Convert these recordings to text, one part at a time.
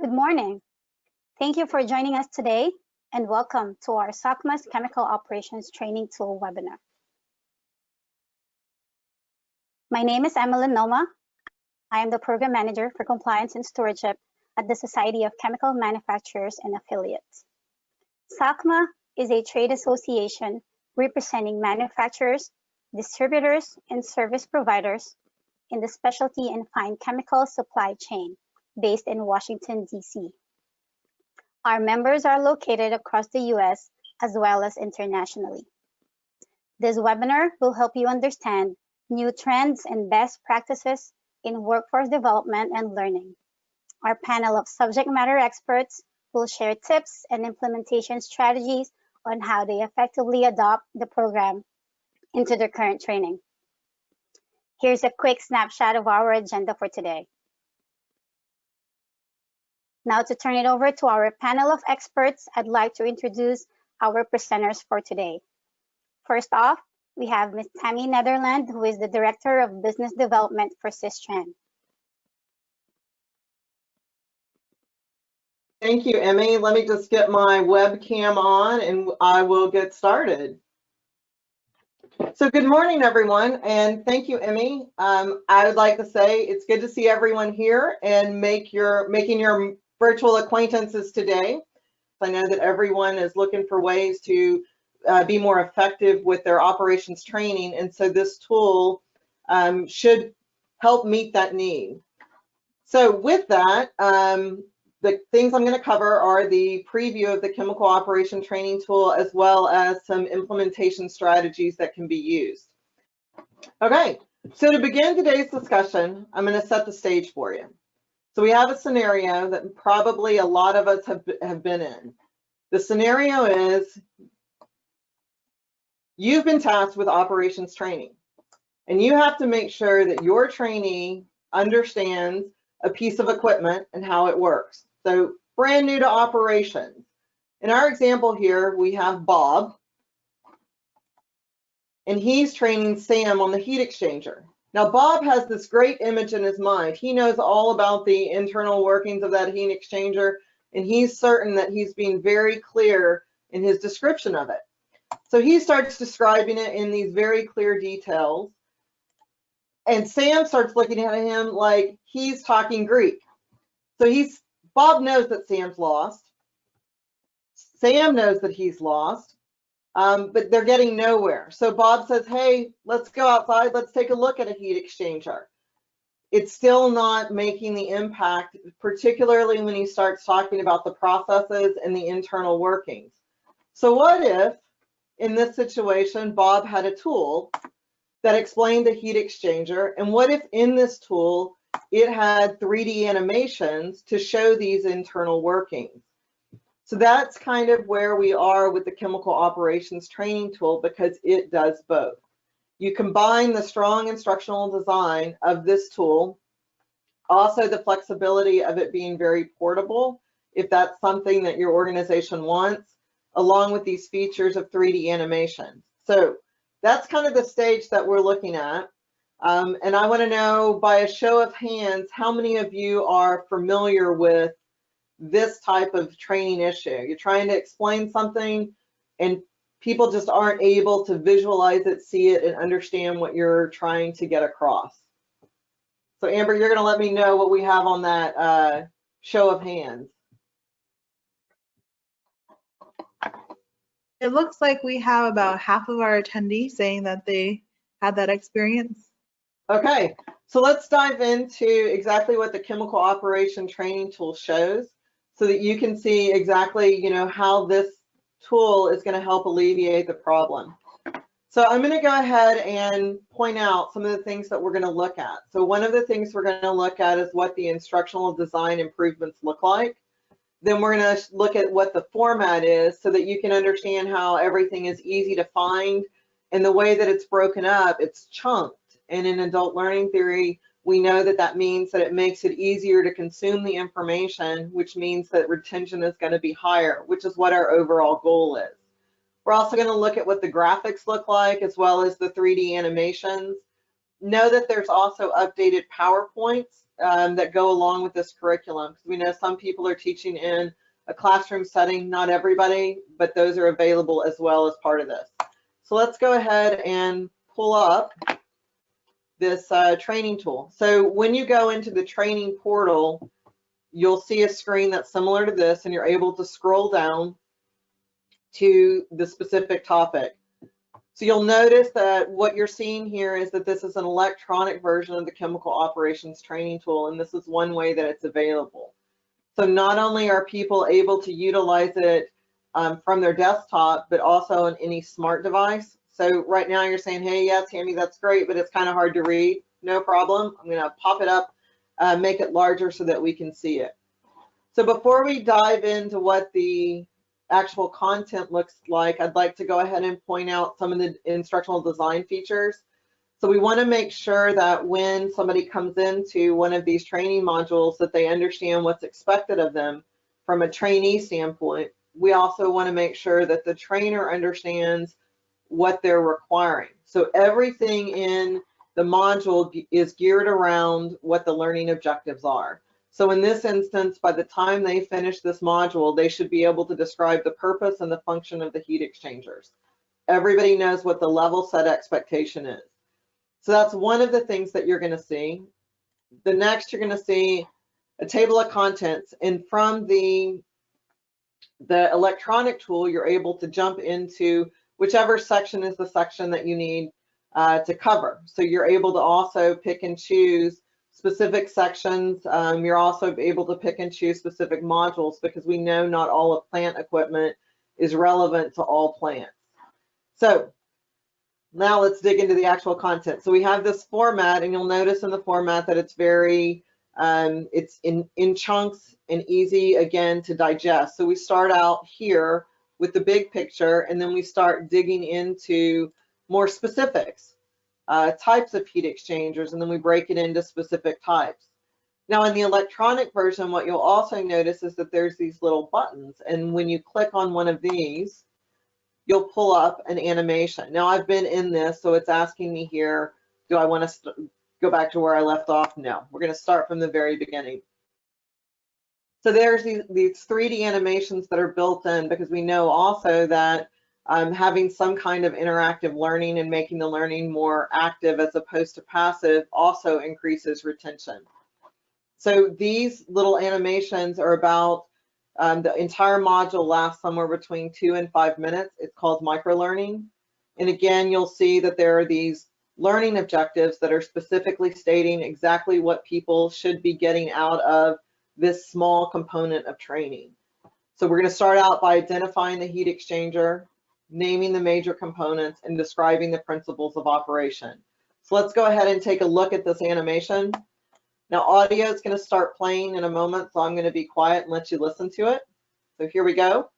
Good morning. Thank you for joining us today and welcome to our SOCMA's Chemical Operations Training Tool webinar. My name is Emily Noma. I am the Program Manager for Compliance and Stewardship at the Society of Chemical Manufacturers and Affiliates. SOCMA is a trade association representing manufacturers, distributors, and service providers in the specialty and fine chemical supply chain based in Washington, D.C. Our members are located across the U.S. as well as internationally. This webinar will help you understand new trends and best practices in workforce development and learning. Our panel of subject matter experts will share tips and implementation strategies on how they effectively adopt the program into their current training. Here's a quick snapshot of our agenda for today. Now to turn it over to our panel of experts, I'd like to introduce our presenters for today. First off, we have Ms. Tammy Netherland, who is the Director of Business Development for Sistran. Thank you, Emmy. Let me just get my webcam on and I will get started. So good morning, everyone, and thank you, Emmy. I would like to say it's good to see everyone here and making your virtual acquaintances today. I know that everyone is looking for ways to be more effective with their operations training, and so this tool should help meet that need. So with that, the things I'm going to cover are the preview of the chemical operation training tool, as well as some implementation strategies that can be used. Okay, so to begin today's discussion, I'm going to set the stage for you. So we have a scenario that probably a lot of us have been in. The scenario is you've been tasked with operations training, and you have to make sure that your trainee understands a piece of equipment and how it works. So brand new to operations. In our example here, we have Bob, and he's training Sam on the heat exchanger. Now, Bob has this great image in his mind. He knows all about the internal workings of that heat exchanger, and he's certain that he's being very clear in his description of it. So he starts describing it in these very clear details, and Sam starts looking at him like he's talking Greek. So Bob knows that Sam's lost. Sam knows that he's lost. But they're getting nowhere. So Bob says, hey, let's go outside. Let's take a look at a heat exchanger. It's still not making the impact, particularly when he starts talking about the processes and the internal workings. So what if, in this situation, Bob had a tool that explained the heat exchanger? And what if in this tool, it had 3D animations to show these internal workings? So that's kind of where we are with the chemical operations training tool, because it does both. You combine the strong instructional design of this tool, also the flexibility of it being very portable, if that's something that your organization wants, along with these features of 3D animation. So that's kind of the stage that we're looking at. And I want to know, by a show of hands, how many of you are familiar with this type of training issue? You're trying to explain something and people just aren't able to visualize it, see it, and understand what you're trying to get across. So Amber, you're going to let me know what we have on that show of hands. It looks like we have about half of our attendees saying that they had that experience. Okay, so let's dive into exactly what the chemical operation training tool shows, so that you can see exactly, how this tool is going to help alleviate the problem. So I'm going to go ahead and point out some of the things that we're going to look at. So one of the things we're going to look at is what the instructional design improvements look like. Then we're going to look at what the format is, so that you can understand how everything is easy to find, and the way that it's broken up, it's chunked. And in adult learning theory, we know that that means that it makes it easier to consume the information, which means that retention is going to be higher, which is what our overall goal is. We're also going to look at what the graphics look like, as well as the 3D animations. Know that there's also updated PowerPoints that go along with this curriculum. Because we know some people are teaching in a classroom setting, not everybody, but those are available as well as part of this. So let's go ahead and pull up this training tool. So when you go into the training portal, you'll see a screen that's similar to this, and you're able to scroll down to the specific topic. So you'll notice that what you're seeing here is that this is an electronic version of the chemical operations training tool, and this is one way that it's available. So not only are people able to utilize it from their desktop, but also on any smart device. So right now you're saying, hey, yeah, Tammy, that's great, but it's kind of hard to read. No problem. I'm going to pop it up, make it larger so that we can see it. So before we dive into what the actual content looks like, I'd like to go ahead and point out some of the instructional design features. So we want to make sure that when somebody comes into one of these training modules that they understand what's expected of them from a trainee standpoint. We also want to make sure that the trainer understands what they're requiring. So everything in the module is geared around what the learning objectives are. So in this instance, by the time they finish this module, they should be able to describe the purpose and the function of the heat exchangers. Everybody knows what the level set expectation is. So that's one of the things that you're going to see. The next, you're going to see a table of contents, and from the electronic tool, you're able to jump into whichever section is the section that you need to cover. So you're able to also pick and choose specific sections. You're also able to pick and choose specific modules, because we know not all of plant equipment is relevant to all plants. So now let's dig into the actual content. So we have this format, and you'll notice in the format that it's very, it's in chunks and easy, again, to digest. So we start out here with the big picture, and then we start digging into more specifics. Types of heat exchangers, and then we break it into specific types. Now in the electronic version, what you'll also notice is that there's these little buttons, and when you click on one of these, you'll pull up an animation. Now I've been in this, so it's asking me here, do I want to go back to where I left off? No, we're going to start from the very beginning. So there's these 3D animations that are built in, because we know also that having some kind of interactive learning and making the learning more active as opposed to passive also increases retention. So these little animations are about, the entire module lasts somewhere between 2 and 5 minutes. It's called microlearning. And again, you'll see that there are these learning objectives that are specifically stating exactly what people should be getting out of this small component of training. So we're going to start out by identifying the heat exchanger, naming the major components, and describing the principles of operation. So let's go ahead and take a look at this animation. Now audio is going to start playing in a moment, so I'm going to be quiet and let you listen to it. So here we go.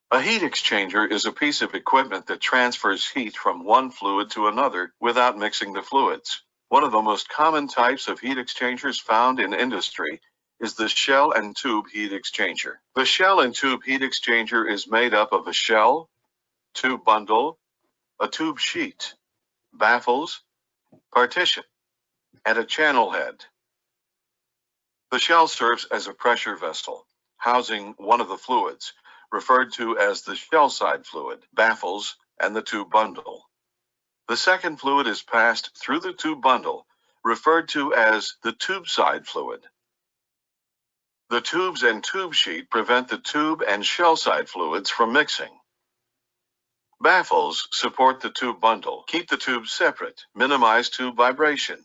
A heat exchanger is a piece of equipment that transfers heat from one fluid to another without mixing the fluids. One of the most common types of heat exchangers found in industry is the shell and tube heat exchanger. The shell and tube heat exchanger is made up of a shell, tube bundle, a tube sheet, baffles, partition, and a channel head. The shell serves as a pressure vessel, housing one of the fluids, referred to as the shell side fluid, baffles, and the tube bundle. The second fluid is passed through the tube bundle, referred to as the tube side fluid. The tubes and tube sheet prevent the tube and shell side fluids from mixing. Baffles support the tube bundle, keep the tubes separate, minimize tube vibration,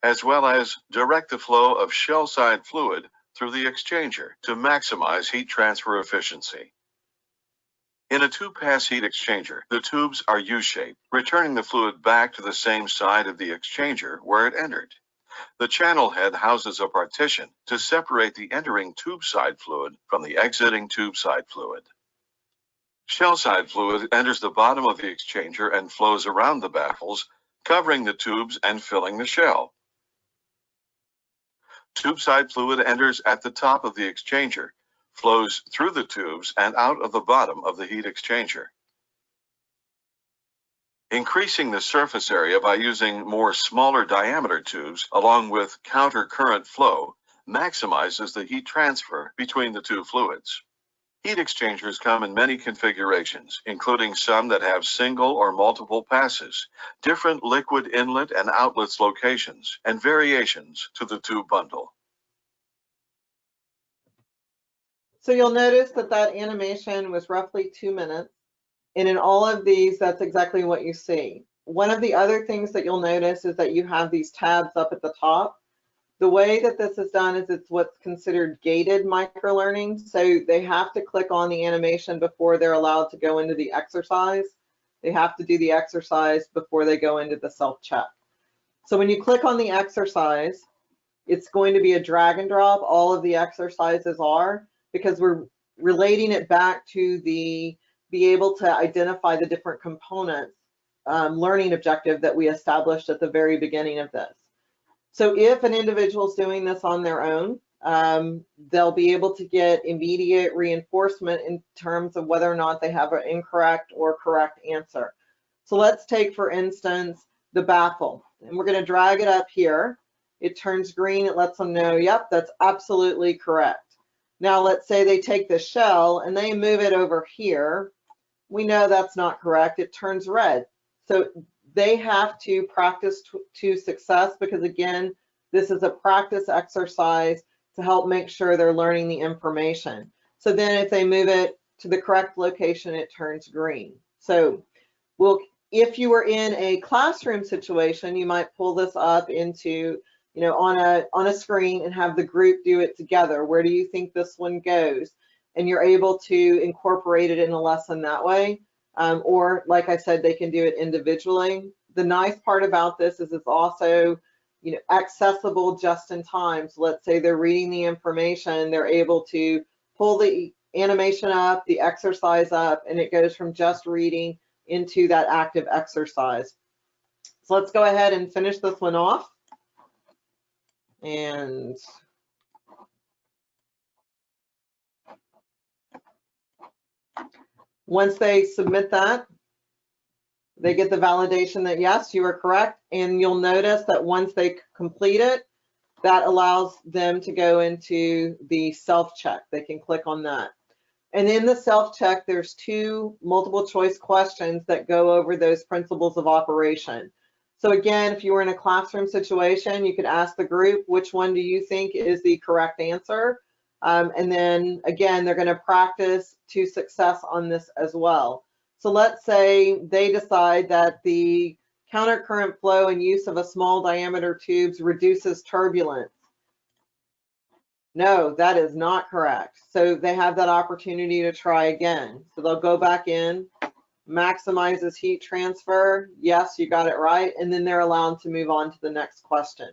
as well as direct the flow of shell side fluid through the exchanger to maximize heat transfer efficiency. In a two-pass heat exchanger, the tubes are U-shaped, returning the fluid back to the same side of the exchanger where it entered. The channel head houses a partition to separate the entering tube side fluid from the exiting tube side fluid. Shell side fluid enters the bottom of the exchanger and flows around the baffles, covering the tubes and filling the shell. Tube side fluid enters at the top of the exchanger, flows through the tubes and out of the bottom of the heat exchanger. Increasing the surface area by using more smaller diameter tubes along with counter current flow maximizes the heat transfer between the two fluids. Heat exchangers come in many configurations, including some that have single or multiple passes, different liquid inlet and outlets locations, and variations to the tube bundle. So you'll notice that that animation was roughly 2 minutes. And in all of these, that's exactly what you see. One of the other things that you'll notice is that you have these tabs up at the top. The way that this is done is it's what's considered gated microlearning. So they have to click on the animation before they're allowed to go into the exercise. They have to do the exercise before they go into the self-check. So when you click on the exercise, it's going to be a drag and drop. All of the exercises are, because we're relating it back to the be able to identify the different components learning objective that we established at the very beginning of this. So if an individual is doing this on their own, they'll be able to get immediate reinforcement in terms of whether or not they have an incorrect or correct answer. So let's take, for instance, the baffle. And we're going to drag it up here. It turns green. It lets them know, yep, that's absolutely correct. Now let's say they take the shell and they move it over here. We know that's not correct. It turns red. So they have to practice to success, because again, this is a practice exercise to help make sure they're learning the information. So then if they move it to the correct location, it turns green. So if you were in a classroom situation, you might pull this up into, on a screen and have the group do it together. Where do you think this one goes? And you're able to incorporate it in a lesson that way. Or like I said, they can do it individually. The nice part about this is it's also, accessible just in time. So let's say they're reading the information, they're able to pull the animation up, the exercise up, and it goes from just reading into that active exercise. So let's go ahead and finish this one off. And once they submit that, they get the validation that yes, you are correct. And you'll notice that once they complete it, that allows them to go into the self-check. They can click on that. And in the self-check, there's 2 multiple choice questions that go over those principles of operation. So again, if you were in a classroom situation, you could ask the group, which one do you think is the correct answer? And then again, they're going to practice to success on this as well. So let's say they decide that the countercurrent flow and use of a small diameter tubes reduces turbulence. No, that is not correct. So they have that opportunity to try again. So they'll go back in, maximizes heat transfer. Yes, you got it right. And then they're allowed to move on to the next question.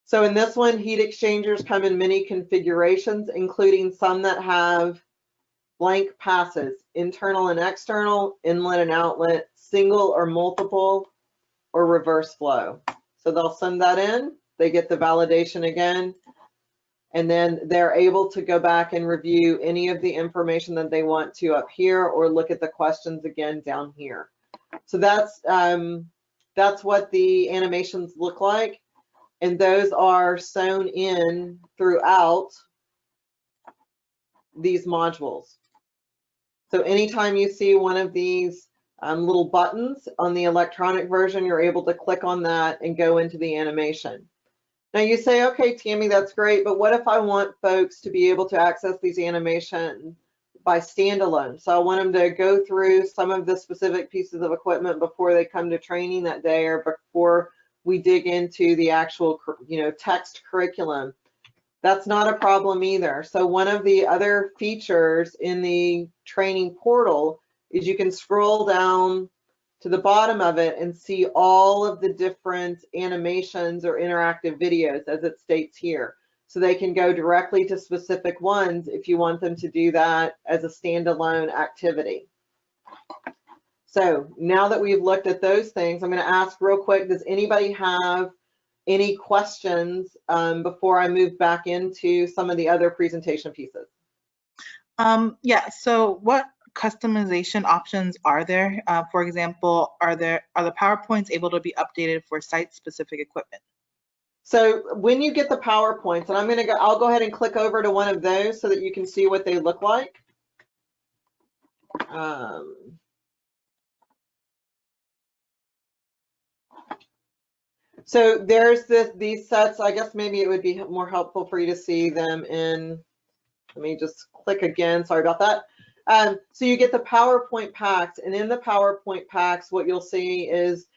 So in this one, heat exchangers come in many configurations, including some that have blank passes, internal and external, inlet and outlet, single or multiple, or reverse flow. So they'll send that in, they get the validation again, and then they're able to go back and review any of the information that they want to up here, or look at the questions again down here. So that's what the animations look like. And those are sewn in throughout these modules. So anytime you see one of these little buttons on the electronic version, you're able to click on that and go into the animation. Now you say, okay, Tammy, that's great, but what if I want folks to be able to access these animations by standalone? So I want them to go through some of the specific pieces of equipment before they come to training that day, or before we dig into the actual, text curriculum. That's not a problem either. So one of the other features in the training portal is you can scroll down to the bottom of it and see all of the different animations or interactive videos, as it states here. So they can go directly to specific ones if you want them to do that as a standalone activity. So now that we've looked at those things, I'm going to ask real quick, does anybody have any questions before I move back into some of the other presentation pieces? Yeah, so what customization options are there? For example, are the PowerPoints able to be updated for site-specific equipment? So when you get the PowerPoints, and I'll go ahead and click over to one of those so that you can see what they look like. So there's these sets. I guess maybe it would be more helpful for you to see them in, let me just click again, sorry about that. So you get the PowerPoint packs, and in the PowerPoint packs, what you'll see is,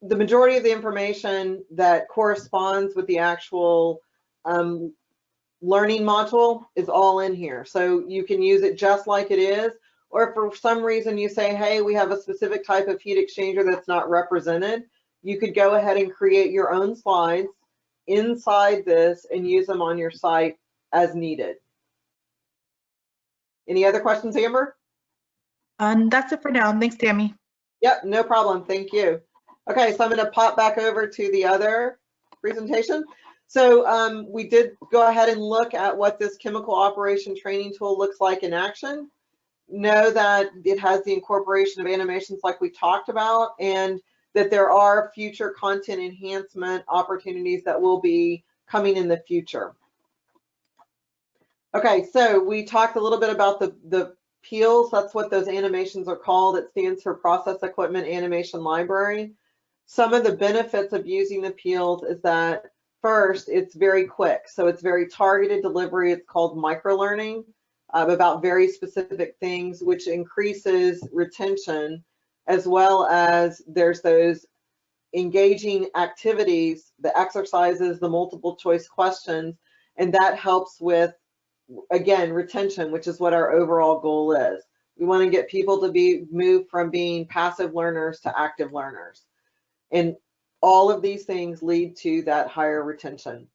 the majority of the information that corresponds with the actual learning module is all in here. So you can use it just like it is, or if for some reason you say, hey, we have a specific type of heat exchanger that's not represented, you could go ahead and create your own slides inside this and use them on your site as needed. Any other questions, Amber? That's it for now. Thanks, Tammy. Yep, no problem. Thank you. Okay, so I'm going to pop back over to the other presentation. So we did go ahead and look at what this chemical operation training tool looks like in action. Know that it has the incorporation of animations like we talked about, and that there are future content enhancement opportunities that will be coming in the future. Okay, so we talked a little bit about the PEALs. That's what those animations are called. It stands for Process Equipment Animation Library. Some of the benefits of using the PEALs is that, first, it's very quick. So it's very targeted delivery. It's called microlearning about very specific things, which increases retention, as well as there's those engaging activities, the exercises, the multiple choice questions, and that helps with, again, retention, which is what our overall goal is. We want to get people to be moved from being passive learners to active learners. And all of these things lead to that higher retention.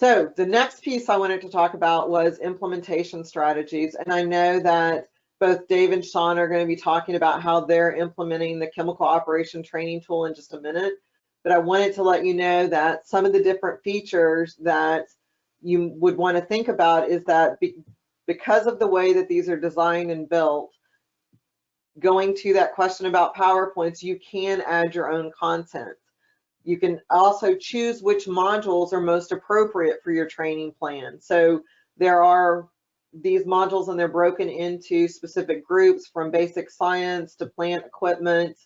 So the next piece I wanted to talk about was implementation strategies. And I know that both Dave and Sean are going to be talking about how they're implementing the chemical operation training tool in just a minute. But I wanted to let you know that some of the different features that you would want to think about is that because of the way that these are designed and built, going to that question about PowerPoints, you can add your own content. You can also choose which modules are most appropriate for your training plan. So there are these modules and they're broken into specific groups from basic science to plant equipment,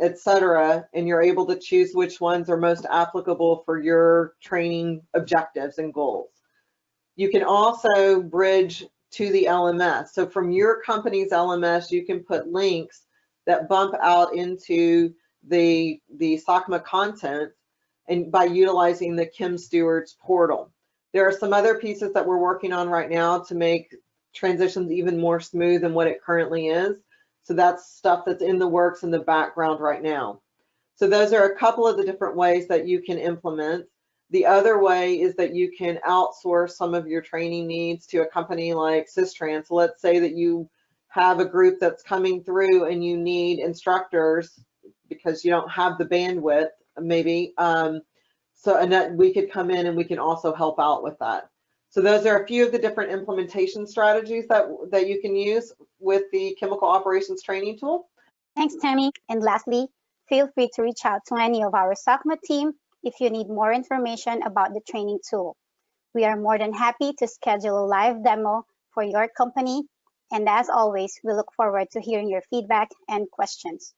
etc. And you're able to choose which ones are most applicable for your training objectives and goals. You can also bridge to the LMS. So from your company's LMS, you can put links that bump out into the SOCMA content, and by utilizing the Kim Stewards portal. There are some other pieces that we're working on right now to make transitions even more smooth than what it currently is. So that's stuff that's in the works in the background right now. So those are a couple of the different ways that you can implement. The other way is that you can outsource some of your training needs to a company like Systrans. So let's say that you have a group that's coming through and you need instructors because you don't have the bandwidth, maybe. So and that we could come in and we can also help out with that. So those are a few of the different implementation strategies that you can use with the chemical operations training tool. Thanks, Tammy. And lastly, feel free to reach out to any of our SOCMA team if you need more information about the training tool. We are more than happy to schedule a live demo for your company. And as always, we look forward to hearing your feedback and questions.